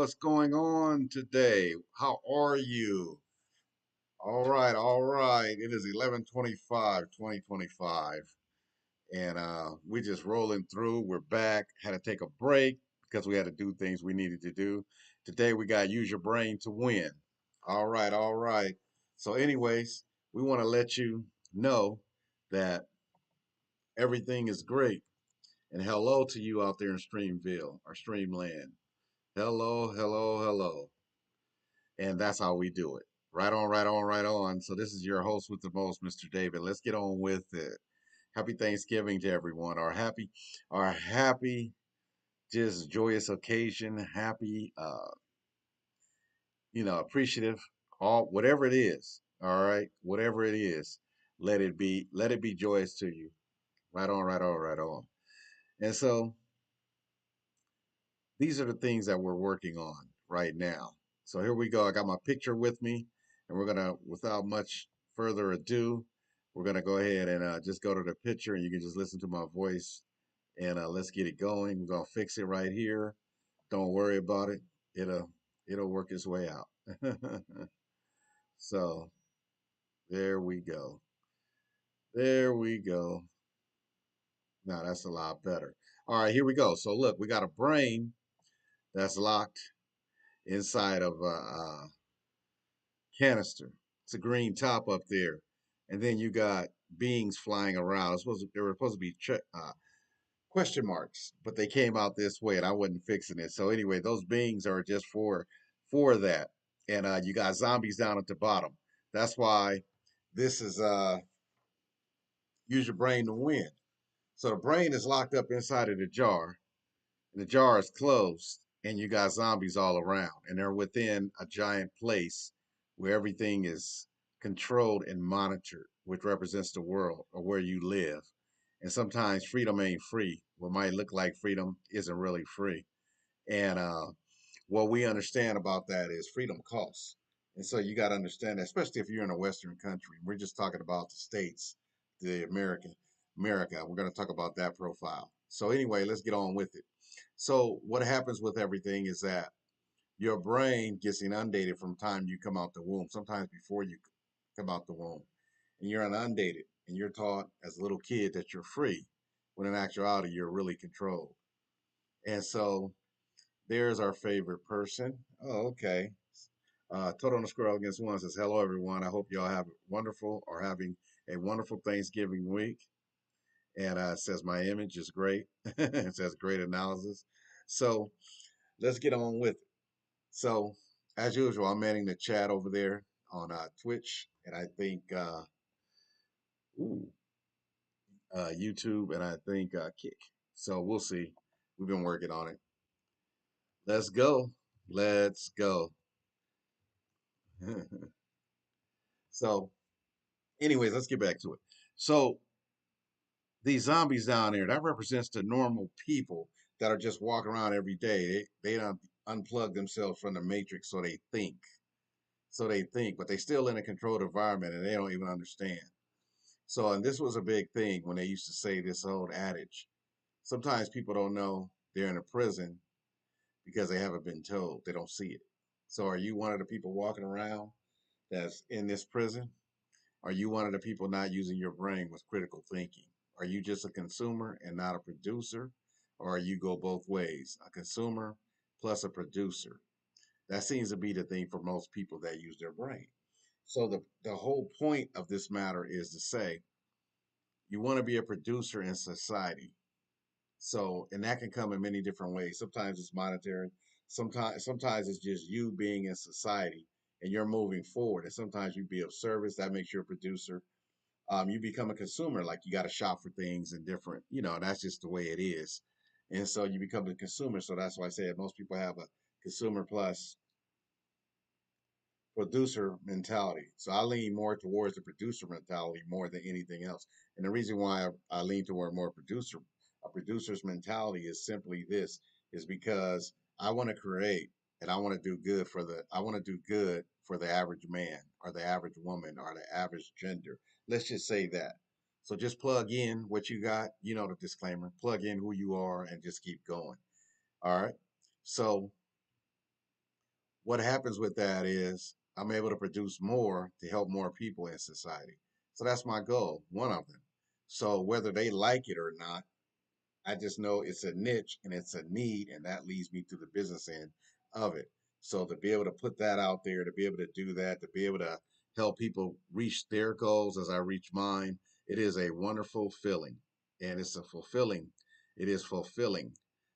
what's going on today? How are you? All right. It is 11/25, 2025. And we're just rolling through. We're back. Had to take a break because we had to do things we needed to do. Today we got use your brain to win. All right. So, anyways, we want to let you know that everything is great. And hello to you out there in Streamville or Streamland. Hello. And that's how we do it. Right on, right on, right on. So this is your host with the most, Mr. David. Let's get on with it. Happy Thanksgiving to everyone. Our happy, just joyous occasion. Happy, appreciative. All whatever it is. All right, whatever it is, let it be. Let it be joyous to you. Right on, right on, right on. And so these are the things that we're working on right now. So here we go. I got my picture with me, and we're gonna, without much further ado, we're gonna go ahead and just go to the picture, and you can just listen to my voice, and let's get it going. We're gonna fix it right here. Don't worry about it. It'll work its way out. So there we go. There we go. Now that's a lot better. All right, here we go. So look, we got a brain that's locked inside of canister. It's a green top up there, and then you got beings flying around. There were supposed to be question marks, but they came out this way, and I wasn't fixing it. So anyway, those beings are just for that, and you got zombies down at the bottom. That's why this is use your brain to win. So the brain is locked up inside of the jar, and the jar is closed, and you got zombies all around, and they're within a giant place where everything is controlled and monitored, which represents the world or where you live. And sometimes freedom ain't free. What might look like freedom isn't really free. And what we understand about that is freedom costs. And so you got to understand that, especially if you're in a Western country. We're just talking about the states, the America. We're going to talk about that profile. So anyway, let's get on with it. So what happens with everything is that your brain gets inundated from the time you come out the womb, sometimes before you come out the womb. And you're inundated and you're taught as a little kid that you're free, when in actuality, you're really controlled. And so there's our favorite person. Oh, okay. Total on the Squirrel Against One says, hello, everyone. I hope y'all have wonderful or having a wonderful Thanksgiving week. And it says, my image is great. It says, great analysis. So let's get on with it. So, as usual, I'm manning the chat over there on Twitch, and I think ooh, YouTube, and I think Kick. So we'll see. We've been working on it. Let's go. Let's go. So, anyways, let's get back to it. So, these zombies down there, that represents the normal people that are just walking around every day. They don't unplug themselves from the matrix, so they think. So they think, but they still in a controlled environment, and they don't even understand. So, and this was a big thing when they used to say this old adage. Sometimes people don't know they're in a prison because they haven't been told. They don't see it. So, are you one of the people walking around that's in this prison? Are you one of the people not using your brain with critical thinking? Are you just a consumer and not a producer? Or you go both ways, a consumer plus a producer? That seems to be the thing for most people that use their brain. So the whole point of this matter is to say you want to be a producer in society. So, and that can come in many different ways. Sometimes it's monetary. Sometimes it's just you being in society and you're moving forward. And sometimes you be of service. That makes you a producer. You become a consumer. Like you got to shop for things and different. That's just the way it is. And so you become a consumer. So that's why I say most people have a consumer plus producer mentality. So I lean more towards the producer mentality more than anything else. And the reason why I lean toward more a producer's mentality is simply this, is because I want to create and I want to do good for the average man or the average woman or the average gender. Let's just say that. So just plug in what you got, the disclaimer, plug in who you are and just keep going. All right. So What happens with that is I'm able to produce more to help more people in society. So that's my goal, one of them. So whether they like it or not, I just know it's a niche and it's a need, and that leads me to the business end of it. So to be able to put that out there, to be able to do that, to be able to help people reach their goals as I reach mine, it is a wonderful feeling. And it's a fulfilling, it is fulfilling.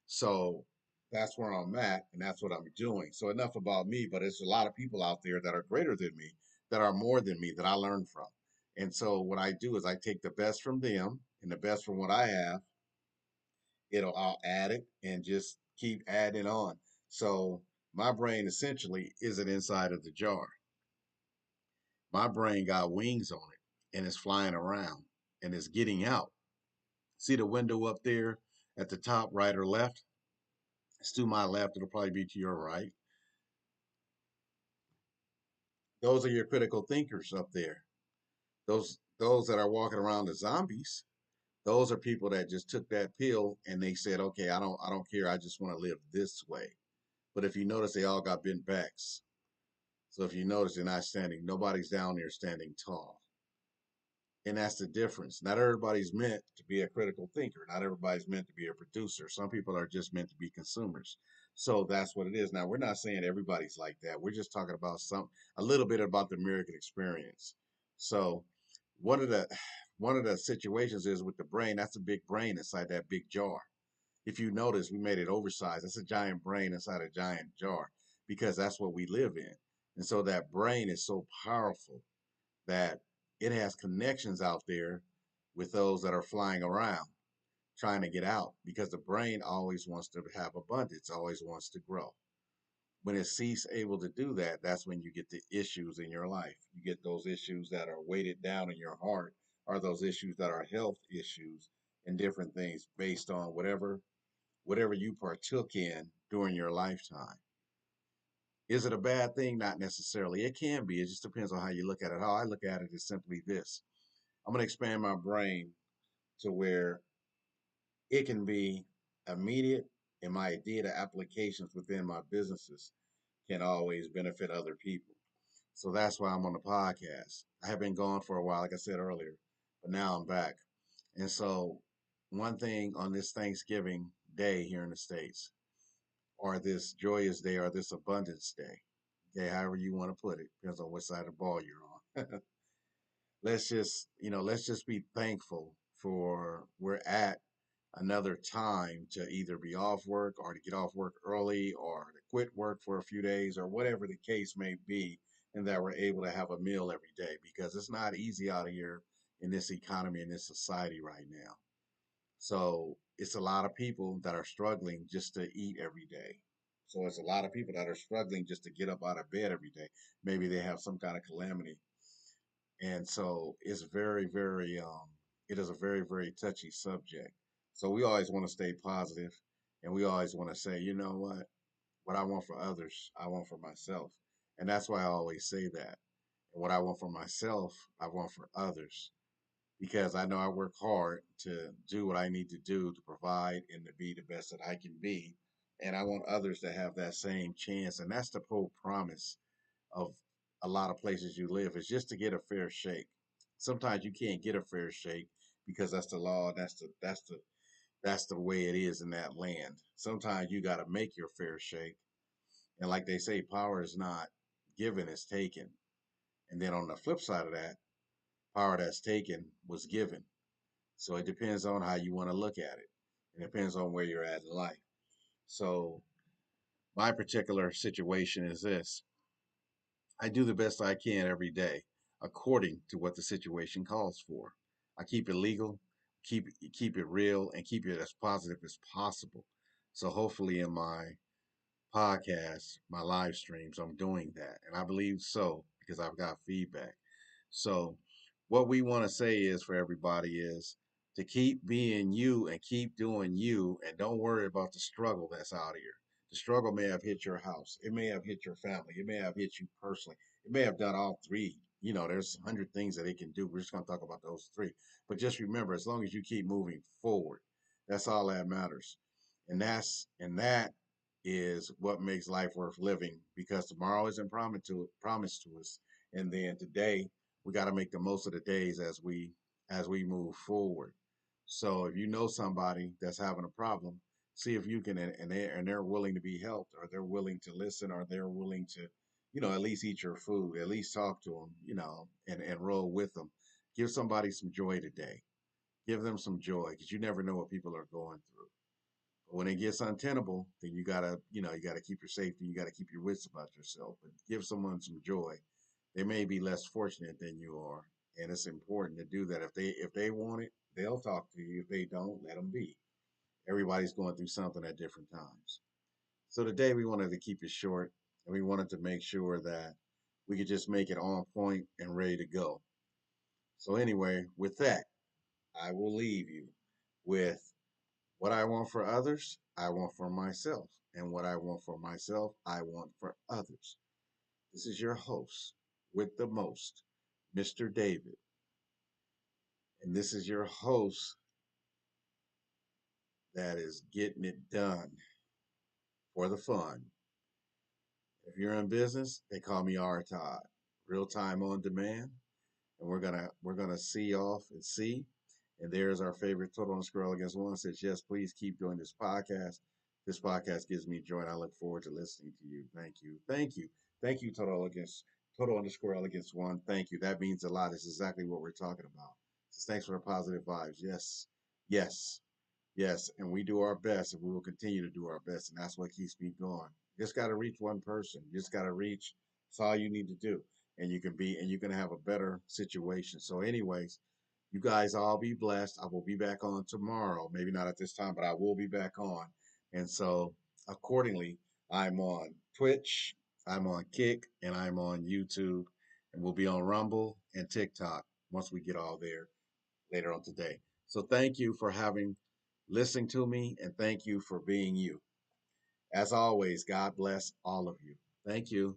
So that's where I'm at, and that's what I'm doing. So enough about me, but there's a lot of people out there that are greater than me, that are more than me, that I learn from. And so what I do is I take the best from them and the best from what I have, I'll add it and just keep adding on. So my brain essentially isn't inside of the jar. My brain got wings on it and it's flying around and it's getting out. See the window up there at the top, right or left? It's to my left. It'll probably be to your right. Those are your critical thinkers up there. Those that are walking around as zombies. Those are people that just took that pill and they said, okay, I don't care. I just want to live this way. But if you notice, they all got bent backs. So if you notice, they're not standing, nobody's down there standing tall. And that's the difference. Not everybody's meant to be a critical thinker. Not everybody's meant to be a producer. Some people are just meant to be consumers. So that's what it is. Now, we're not saying everybody's like that. We're just talking about a little bit about the American experience. So one of the one of the situations is with the brain. That's a big brain inside that big jar. If you notice, we made it oversized. That's a giant brain inside a giant jar because that's what we live in. And so that brain is so powerful that it has connections out there with those that are flying around trying to get out because the brain always wants to have abundance, always wants to grow. When it ceases able to do that, that's when you get the issues in your life. You get those issues that are weighted down in your heart, or those issues that are health issues and different things based on whatever you partook in during your lifetime. Is it a bad thing? Not necessarily. It can be. It just depends on how you look at it. How I look at it is simply this: I'm going to expand my brain to where it can be immediate, and my idea to applications within my businesses can always benefit other people. So that's why I'm on the podcast. I have been gone for a while, like I said earlier, but now I'm back. And so, one thing on this Thanksgiving day here in the States, or this joyous day, or this abundance day, okay, however you want to put it, depends on what side of the ball you're on. Let's just be thankful for we're at another time to either be off work or to get off work early or to quit work for a few days or whatever the case may be, and that we're able to have a meal every day because it's not easy out here in this economy, in this society right now. So it's a lot of people that are struggling just to eat every day. So it's a lot of people that are struggling just to get up out of bed every day. Maybe they have some kind of calamity. And so it's it is a very, very touchy subject. So we always want to stay positive and we always want to say, you know what I want for others, I want for myself. And that's why I always say that. And what I want for myself, I want for others because I know I work hard to do what I need to do to provide and to be the best that I can be. And I want others to have that same chance. And that's the whole promise of a lot of places you live is just to get a fair shake. Sometimes you can't get a fair shake because that's the law. That's the way it is in that land. Sometimes you got to make your fair shake. And like they say, power is not given, it's taken. And then on the flip side of that, power that's taken was given. So it depends on how you want to look at it. It depends on where you're at in life. So my particular situation is this: I do the best I can every day according to what the situation calls for. I keep it legal, keep it real, and keep it as positive as possible. So hopefully in my podcasts, my live streams, I'm doing that. And I believe so because I've got feedback. So, what we want to say is for everybody is to keep being you and keep doing you and don't worry about the struggle that's out here. The struggle may have hit your house, it may have hit your family, it may have hit you personally, it may have done all three. There's 100 things that it can do. We're just going to talk about those three. But just remember, as long as you keep moving forward, that's all that matters. And that is what makes life worth living because tomorrow isn't promised to us. And then today we got to make the most of the days as we move forward. So if you know somebody that's having a problem, see if you can and they're willing to be helped, or they're willing to listen, or they're willing to, at least eat your food, at least talk to them, and roll with them. Give somebody some joy today. Give them some joy because you never know what people are going through. But when it gets untenable, then you gotta keep your safety. You gotta keep your wits about yourself. But give someone some joy. They may be less fortunate than you are, and it's important to do that. If they want it, they'll talk to you. If they don't, let them be. Everybody's going through something at different times. So today we wanted to keep it short, and we wanted to make sure that we could just make it on point and ready to go. So anyway, with that, I will leave you with what I want for others, I want for myself. And what I want for myself, I want for others. This is your host with the most, Mr. David. And this is your host that is getting it done for the fun. If you're in business, they call me R Todd, real time on demand. And we're gonna see off and see. And there's our favorite total on scroll against one says, yes, please keep doing this podcast. This podcast gives me joy, and I look forward to listening to you. Thank you. Thank you. Thank you, total underscore L against one. Thank you. That means a lot. It's exactly what we're talking about. So thanks for the positive vibes. Yes. Yes. Yes. And we do our best, and we will continue to do our best. And that's what keeps me going. You just gotta reach one person. You just gotta reach. That's all you need to do. And you can have a better situation. So, anyways, you guys all be blessed. I will be back on tomorrow. Maybe not at this time, but I will be back on. And so, accordingly, I'm on Twitch, I'm on Kick, and I'm on YouTube. And we'll be on Rumble and TikTok once we get all there later on today. So, thank you for having listening to me, and thank you for being you. As always, God bless all of you. Thank you.